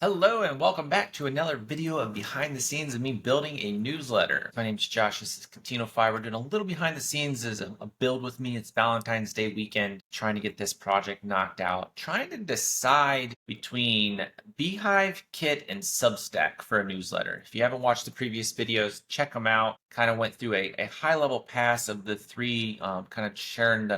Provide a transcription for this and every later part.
Hello and welcome back to another video of behind the scenes of me building a newsletter. My name is Josh, this is Contineofy. We're doing a little behind the scenes as a build with me. It's Valentine's Day weekend, trying to get this project knocked out, trying to decide between Beehiiv, Kit, and Substack for a newsletter. If you haven't watched the previous videos, check them out. Kind of went through a high level pass of the three, kind of sharing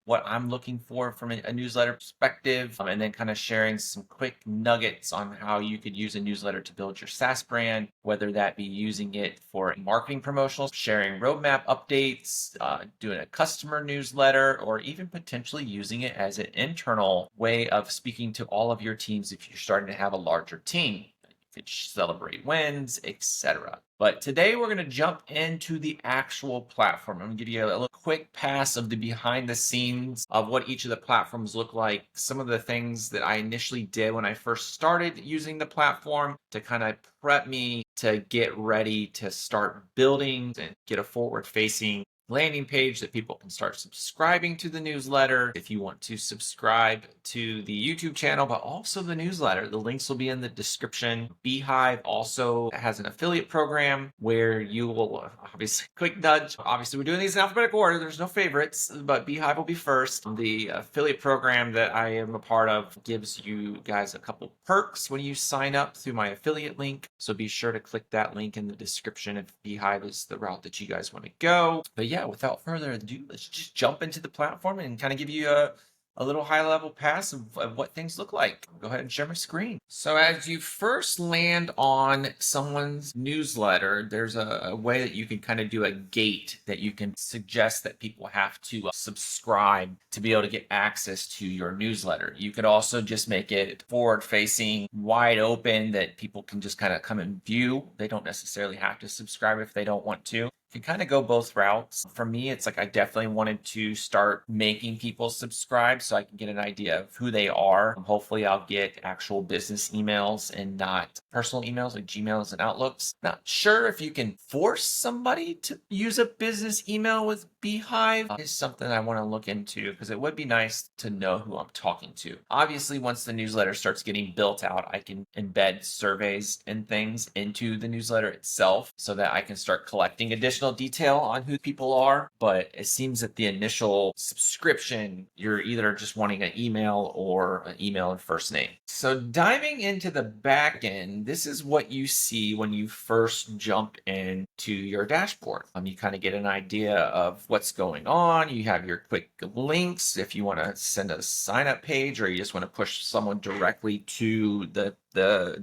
what I'm looking for from a newsletter perspective, and then kind of sharing some quick nuggets on how you could use a newsletter to build your SaaS brand, whether that be using it for marketing promotionals, sharing roadmap updates, doing a customer newsletter, or even potentially using it as an internal way of speaking to all of your teams if you're starting to have a larger team. You could celebrate wins, etc. But today we're going to jump into the actual platform. I'm going to give you a little quick pass of the behind the scenes of what each of the platforms look like. Some of the things that I initially did when I first started using the platform to kind of prep me to get ready to start building and get a forward facing landing page that people can start subscribing to the newsletter. If you want to subscribe to the YouTube channel, but also the newsletter, the links will be in the description. Beehiiv also has an affiliate program where you will obviously quick nudge. Obviously, we're doing these in alphabetical order. There's no favorites, but Beehiiv will be first. The affiliate program that I am a part of gives you guys a couple perks when you sign up through my affiliate link. So be sure to click that link in the description if Beehiiv is the route that you guys want to go. But yeah, without further ado, let's just jump into the platform and kind of give you a little high level pass of what things look like. Go ahead and share my screen. So as you first land on someone's newsletter, there's a way that you can kind of do a gate that you can suggest that people have to subscribe to be able to get access to your newsletter. You could also just make it forward facing, wide open, that people can just kind of come and view. They don't necessarily have to subscribe if they don't want to. You can kind of go both routes. For me, it's like I definitely wanted to start making people subscribe so I can get an idea of who they are. Hopefully, I'll get actual business emails and not personal emails like Gmails and Outlooks. Not sure if you can force somebody to use a business email with Beehiiv. Is something I want to look into because it would be nice to know who I'm talking to. Obviously, once the newsletter starts getting built out, I can embed surveys and things into the newsletter itself so that I can start collecting additional detail on who people are. But it seems that the initial subscription, you're either just wanting an email or an email and first name. So diving into the back end, this is what you see when you first jump into your dashboard. You kind of get an idea of what's going on. You have your quick links if you want to send a sign up page or you just want to push someone directly to the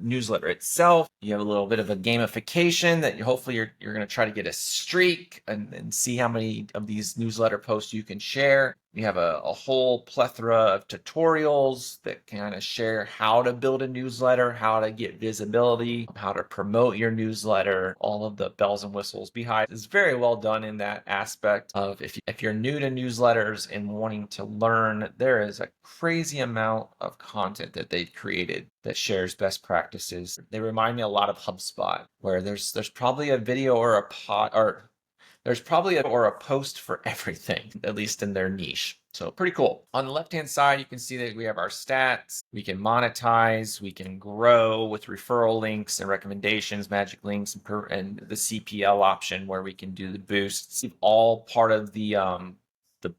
newsletter itself. You have a little bit of a gamification that hopefully you're going to try to get a streak and see how many of these newsletter posts you can share. You have a whole plethora of tutorials that kind of share how to build a newsletter, how to get visibility, how to promote your newsletter, all of the bells and whistles. Beehiiv is very well done in that aspect of if you're new to newsletters and wanting to learn, there is a crazy amount of content that they've created that shares best practices. They remind me a lot of HubSpot, where there's probably a video or a post for everything, at least in their niche. So pretty cool. On the left-hand side, you can see that we have our stats. We can monetize, we can grow with referral links and recommendations, magic links, and the CPL option where we can do the boosts. It's all part of the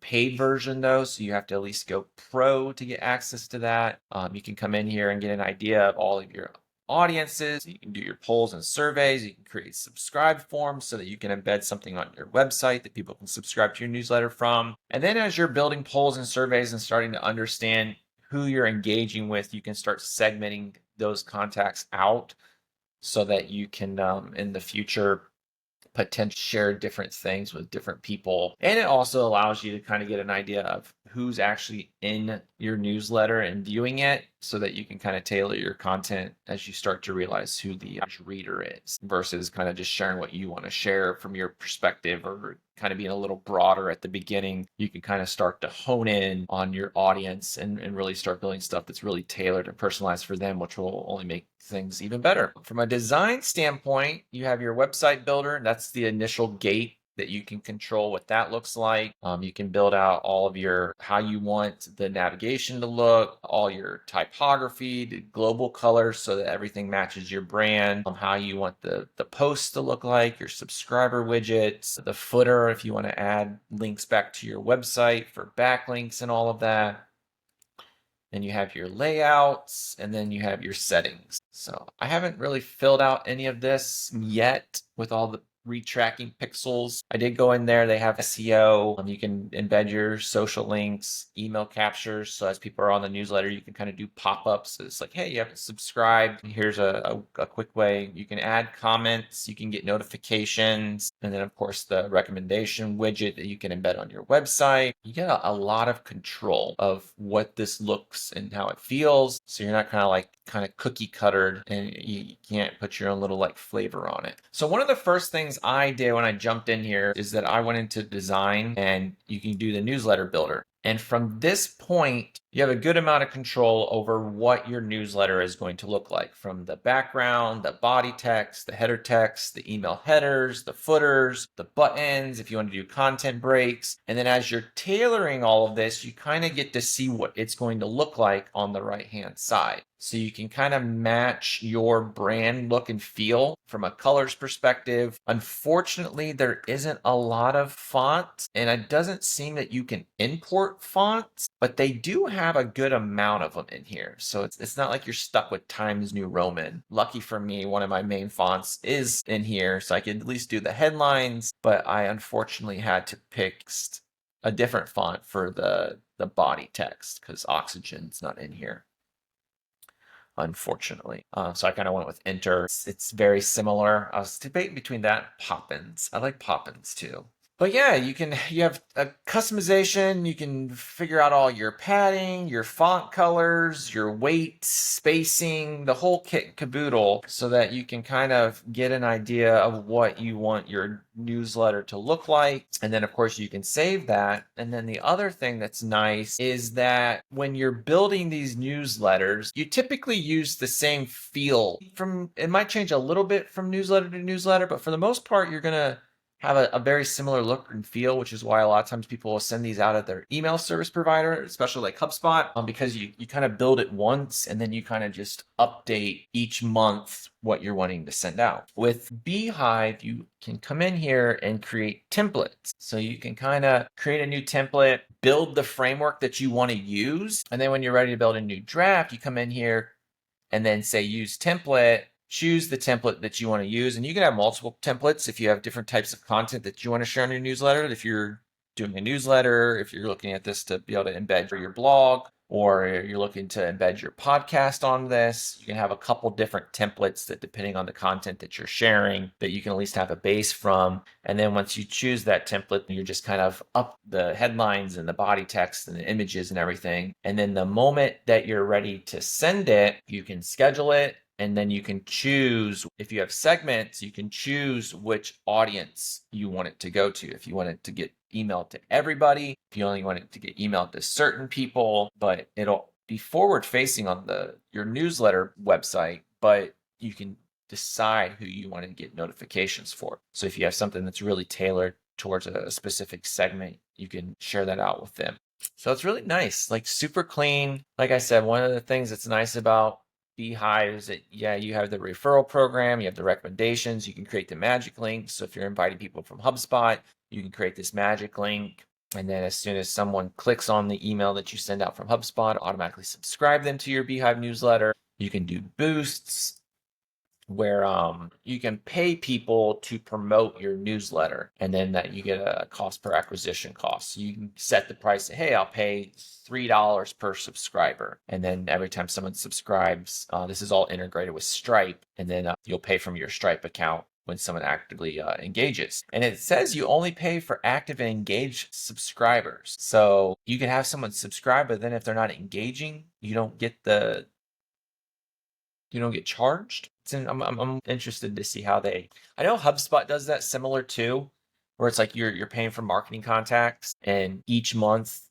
paid version though, so you have to at least go pro to get access to that. You can come in here and get an idea of all of your audiences. You can do your polls and surveys. You can create subscribe forms so that you can embed something on your website that people can subscribe to your newsletter from. And then as you're building polls and surveys and starting to understand who you're engaging with, you can start segmenting those contacts out so that you can in the future potentially share different things with different people. And it also allows you to kind of get an idea of who's actually in your newsletter and viewing it so that you can kind of tailor your content as you start to realize who the reader is versus kind of just sharing what you want to share from your perspective or kind of being a little broader at the beginning. You can kind of start to hone in on your audience and really start building stuff that's really tailored and personalized for them, which will only make things even better. From a design standpoint, you have your website builder. That's the initial gate that you can control what that looks like. You can build out all of your how you want the navigation to look, all your typography, the global colors so that everything matches your brand, how you want the posts to look like, your subscriber widgets, the footer if you want to add links back to your website for backlinks and all of that. Then you have your layouts, and then you have your settings. So I haven't really filled out any of this yet with all the retracking pixels. I did go in there. They have SEO. You can embed your social links, email captures. So as people are on the newsletter, you can kind of do pop-ups. It's like, hey, you haven't subscribed. Here's a quick way. You can add comments. You can get notifications. And then, of course, the recommendation widget that you can embed on your website. You get a lot of control of what this looks and how it feels. So you're not kind of cookie cuttered and you can't put your own little like flavor on it. So one of the first things I did when I jumped in here is that I went into design, and you can do the newsletter builder. And from this point, you have a good amount of control over what your newsletter is going to look like, from the background, the body text, the header text, the email headers, the footers, the buttons, if you want to do content breaks. And then as you're tailoring all of this, you kind of get to see what it's going to look like on the right-hand side. So you can kind of match your brand look and feel from a colors perspective. Unfortunately, there isn't a lot of fonts, and it doesn't seem that you can import fonts, but they do have a good amount of them in here. So it's not like you're stuck with Times New Roman. Lucky for me, one of my main fonts is in here, so I could at least do the headlines, but I unfortunately had to pick a different font for the body text because Oxygen's not in here, unfortunately. So I kind of went with Enter. It's very similar. I was debating between that and Poppins. I like Poppins too. But yeah, you have a customization. You can figure out all your padding, your font colors, your weight, spacing, the whole kit and caboodle, so that you can kind of get an idea of what you want your newsletter to look like. And then of course you can save that. And then the other thing that's nice is that when you're building these newsletters, you typically use the same feel. It might change a little bit from newsletter to newsletter, but for the most part, you're gonna have a very similar look and feel, which is why a lot of times people will send these out at their email service provider, especially like HubSpot, because you kind of build it once and then you kind of just update each month what you're wanting to send out. With Beehiiv, you can come in here and create templates. So you can kind of create a new template, build the framework that you want to use, and then when you're ready to build a new draft, you come in here and then say use template, choose the template that you want to use. And you can have multiple templates if you have different types of content that you want to share on your newsletter. If you're doing a newsletter, if you're looking at this to be able to embed for your blog, or you're looking to embed your podcast on this, you can have a couple different templates that, depending on the content that you're sharing, that you can at least have a base from. And then once you choose that template, you're just kind of up the headlines and the body text and the images and everything. And then the moment that you're ready to send it, you can schedule it. And then you can choose, if you have segments, you can choose which audience you want it to go to. If you want it to get emailed to everybody, if you only want it to get emailed to certain people, but it'll be forward facing on your newsletter website, but you can decide who you want to get notifications for. So if you have something that's really tailored towards a specific segment, you can share that out with them. So it's really nice, like super clean. Like I said, one of the things that's nice about Beehiiv is that, yeah, you have the referral program, you have the recommendations, you can create the magic link. So if you're inviting people from HubSpot, you can create this magic link. And then as soon as someone clicks on the email that you send out from HubSpot, automatically subscribe them to your Beehiiv newsletter. You can do boosts where you can pay people to promote your newsletter, and then that you get a cost per acquisition cost. So you can set the price, hey, I'll pay $3 per subscriber. And then every time someone subscribes, this is all integrated with Stripe, and then you'll pay from your Stripe account when someone actively engages. And it says you only pay for active and engaged subscribers. So you can have someone subscribe, but then if they're not engaging, you don't get charged. I'm interested to see how I know HubSpot does that similar too, where it's like you're paying for marketing contacts, and each month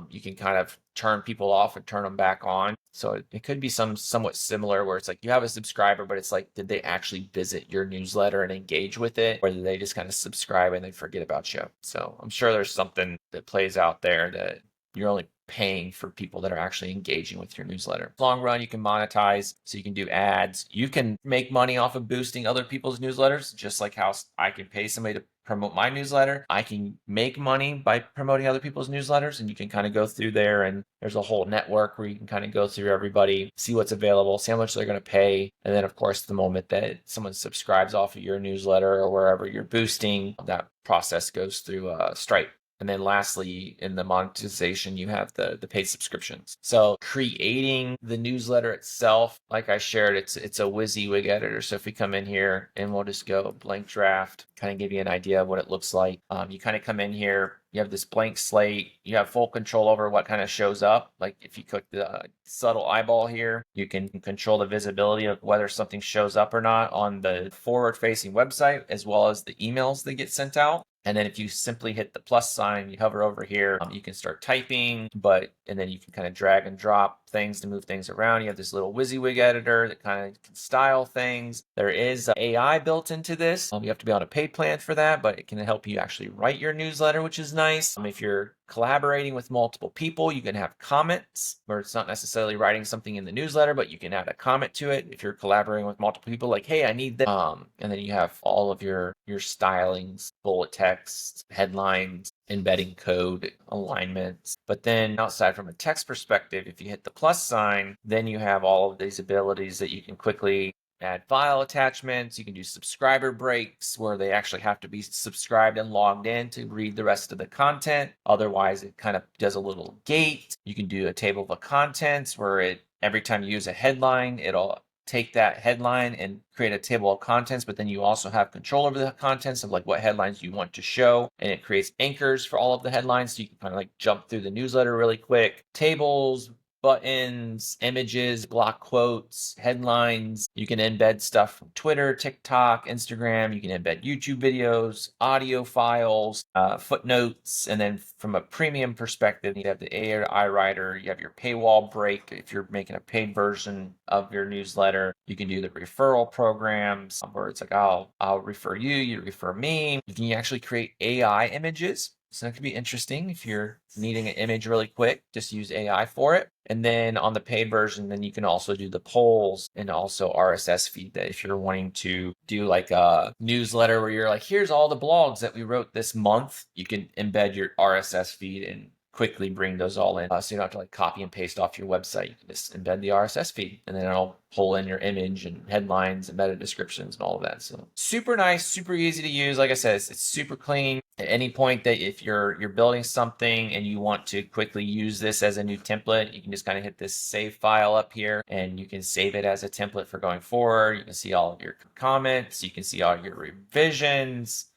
you can kind of turn people off and turn them back on. So it could be somewhat similar where it's like you have a subscriber, but it's like, did they actually visit your newsletter and engage with it? Or did they just kind of subscribe and then forget about you? So I'm sure there's something that plays out there that you're only paying for people that are actually engaging with your newsletter. Long run, you can monetize, so you can do ads. You can make money off of boosting other people's newsletters, just like how I can pay somebody to promote my newsletter. I can make money by promoting other people's newsletters, and you can kind of go through there, and there's a whole network where you can kind of go through everybody, see what's available, see how much they're going to pay. And then of course, the moment that someone subscribes off of your newsletter or wherever you're boosting, that process goes through Stripe. And then lastly, in the monetization, you have the paid subscriptions. So creating the newsletter itself, like I shared, it's a WYSIWYG editor. So if we come in here and we'll just go blank draft, kind of give you an idea of what it looks like. You kind of come in here, you have this blank slate, you have full control over what kind of shows up. Like if you click the subtle eyeball here, you can control the visibility of whether something shows up or not on the forward-facing website, as well as the emails that get sent out. And then if you simply hit the plus sign, you hover over here, you can start typing, and then you can kind of drag and drop things to move things around. You have this little WYSIWYG editor that kind of can style things. There is AI built into this. You have to be on a paid plan for that, but it can help you actually write your newsletter, which is nice. If you're collaborating with multiple people, you can have comments where it's not necessarily writing something in the newsletter, but you can add a comment to it. If you're collaborating with multiple people, like, hey, I need this. And then you have all of your stylings, bullet text, headlines, embedding code, alignments. But then outside from a text perspective, if you hit the plus sign, then you have all of these abilities that you can quickly add file attachments. You can do subscriber breaks where they actually have to be subscribed and logged in to read the rest of the content. Otherwise, it kind of does a little gate. You can do a table of contents where every time you use a headline, it'll take that headline and create a table of contents, but then you also have control over the contents of like what headlines you want to show. And it creates anchors for all of the headlines. So you can kind of like jump through the newsletter really quick. Tables, buttons, images, block quotes, headlines. You can embed stuff from Twitter, TikTok, Instagram. You can embed YouTube videos, audio files, footnotes. And then from a premium perspective, you have the AI writer, you have your paywall break. If you're making a paid version of your newsletter, you can do the referral programs where it's like, I'll refer you, you refer me. You can actually create AI images. So that could be interesting if you're needing an image really quick, just use AI for it. And then on the paid version, then you can also do the polls and also RSS feed that if you're wanting to do like a newsletter where you're like, here's all the blogs that we wrote this month, you can embed your RSS feed and quickly bring those all in. So you don't have to like copy and paste off your website. You can just embed the RSS feed and then it'll pull in your image and headlines and meta descriptions and all of that. So super nice, super easy to use. Like I said, it's super clean. At any point that if you're building something and you want to quickly use this as a new template, you can just kind of hit this save file up here and you can save it as a template for going forward. You can see all of your comments. You can see all your revisions.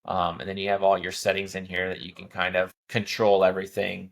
And then you have all your settings in here that you can kind of control everything.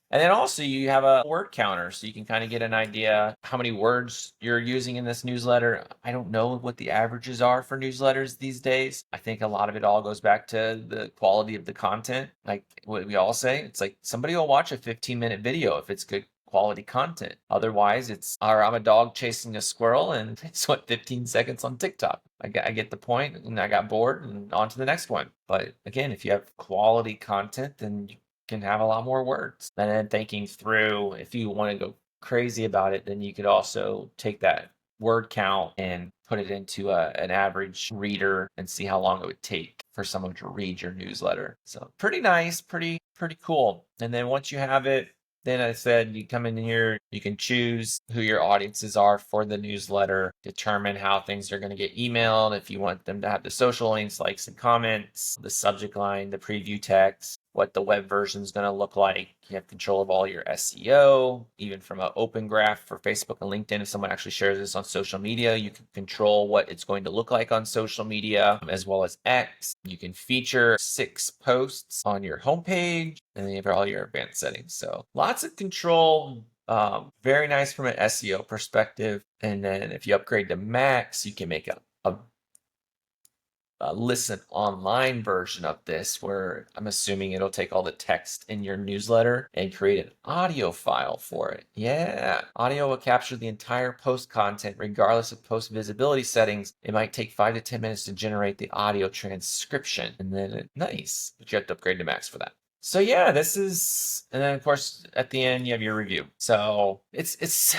And then also you have a word counter, so you can kind of get an idea how many words you're using in this newsletter. I don't know what the averages are for newsletters these days. I think a lot of it all goes back to the quality of the content. Like what we all say, it's like somebody will watch a 15-minute video if it's good quality content. Otherwise, I'm a dog chasing a squirrel and it's 15 seconds on TikTok. I get the point and I got bored and on to the next one. But again, if you have quality content, then you can have a lot more words. And then thinking through, if you want to go crazy about it, then you could also take that word count and put it into an average reader and see how long it would take for someone to read your newsletter. So pretty nice, pretty cool. And then once you have it, then I said you come in here, you can choose who your audiences are for the newsletter, determine how things are going to get emailed, if you want them to have the social links, likes and comments, the subject line, the preview text, what the web version is going to look like. You have control of all your SEO, even from an open graph for Facebook and LinkedIn. If someone actually shares this on social media, you can control what it's going to look like on social media, as well as X. You can feature 6 posts on your homepage, and then you have all your advanced settings. So lots of control. Very nice from an SEO perspective. And then if you upgrade to Max, you can make a listen online version of this, where I'm assuming it'll take all the text in your newsletter and create an audio file for it. Yeah, audio will capture the entire post content regardless of post visibility settings. It might take 5 to 10 minutes to generate the audio transcription, and then nice, but you have to upgrade to Max for that. So yeah, this is, and then of course at the end you have your review. So it's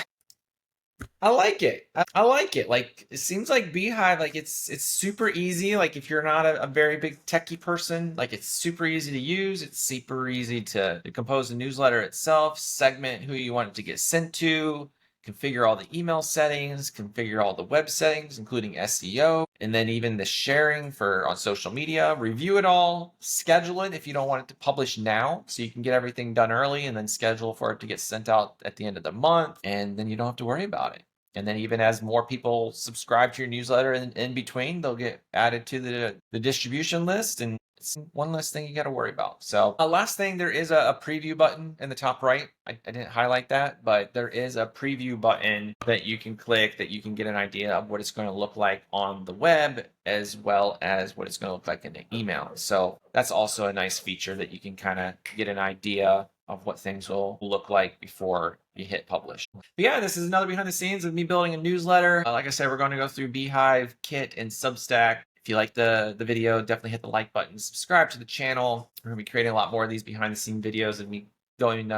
I like it. I like it. Like, it seems like Beehiiv, like it's super easy. Like, if you're not a very big techie person, like, it's super easy to use. It's super easy to compose a newsletter itself, segment who you want it to get sent to, configure all the email settings, configure all the web settings, including SEO, and then even the sharing for on social media, review it all, schedule it if you don't want it to publish now, so you can get everything done early and then schedule for it to get sent out at the end of the month, and then you don't have to worry about it. And then even as more people subscribe to your newsletter in between, they'll get added to the distribution list, and it's one less thing you got to worry about. So last thing, there is a preview button in the top right. I didn't highlight that, but there is a preview button that you can click, that you can get an idea of what it's going to look like on the web, as well as what it's going to look like in the email. So that's also a nice feature that you can kind of get an idea of what things will look like before you hit publish. But yeah, this is another behind the scenes of me building a newsletter. Like I said, we're going to go through Beehiiv, Kit, and Substack. If you like the video, definitely hit the like button, subscribe to the channel. We're going to be creating a lot more of these behind the scene videos and me going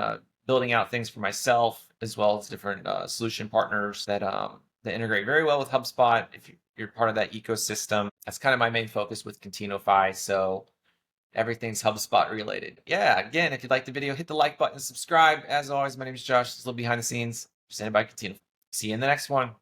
building out things for myself, as well as different solution partners that integrate very well with HubSpot. If you're part of that ecosystem, that's kind of my main focus with Contineofy. So everything's HubSpot related. Yeah, again, if you like the video, hit the like button, subscribe. As always, my name is Josh. This is a little behind the scenes, presented by Contineofy. See you in the next one.